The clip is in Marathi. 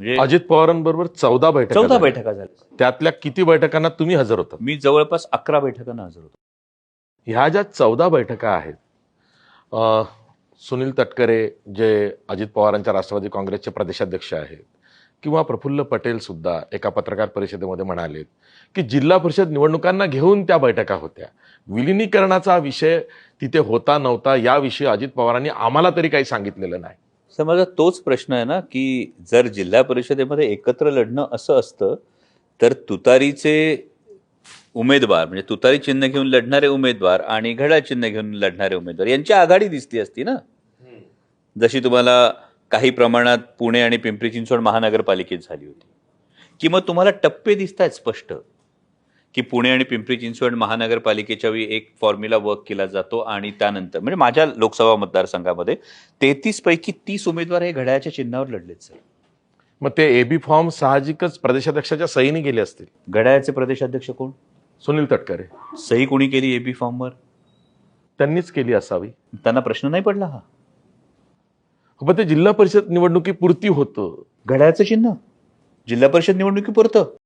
म्हणजे अजित पवारांबरोबर 14 बैठका 14 झाल्या. बैठका झाल्या. त्यातल्या किती बैठकांना तुम्ही हजर होता? मी जवळपास 11 बैठकांना हजर होतो. ह्या ज्या 14 बैठका आहेत, सुनील तटकरे जे अजित पवारांच्या राष्ट्रवादी काँग्रेसचे प्रदेशाध्यक्ष आहेत किंवा प्रफुल्ल पटेल सुद्धा एका पत्रकार परिषदेमध्ये म्हणालेत की जिल्हा परिषद निवडणुकांना घेऊन त्या बैठका होत्या. विलिनीकरणाचा विषय तिथे होता नव्हता याविषयी अजित पवारांनी आम्हाला तरी काही सांगितलेलं नाही. तर माझा तोच प्रश्न आहे ना, की जर जिल्हा परिषदेमध्ये एकत्र लढणं असं असतं तर तुतारीचे उमेदवार म्हणजे तुतारी चिन्ह घेऊन लढणारे उमेदवार आणि घड्याळ चिन्ह घेऊन लढणारे उमेदवार यांची आघाडी दिसली असती ना. जशी तुम्हाला काही प्रमाणात पुणे आणि पिंपरी चिंचवड महानगरपालिकेत झाली होती, की मग तुम्हाला टप्पे दिसत आहेत स्पष्ट की पुणे आणि पिंपरी चिंचवड महानगरपालिकेच्या वेळी एक फॉर्म्युला वर्क केला जातो आणि त्यानंतर म्हणजे माझ्या लोकसभा मतदारसंघामध्ये 33 पैकी 30 उमेदवार हे घड्याळाच्या चिन्हावर लढलेत सर. मग ते एबी फॉर्म साहजिकच प्रदेशाध्यक्षाच्या सहीने गेले असतील. घड्याळाचे प्रदेशाध्यक्ष कोण? सुनील तटकरे. सही कोणी केली एबी फॉर्मवर? त्यांनीच केली असावी. त्यांना प्रश्न नाही पडला हा? पण ते जिल्हा परिषद निवडणुकीपुरती होतं. घड्याळाचं चिन्ह जिल्हा परिषद निवडणुकीपुरतं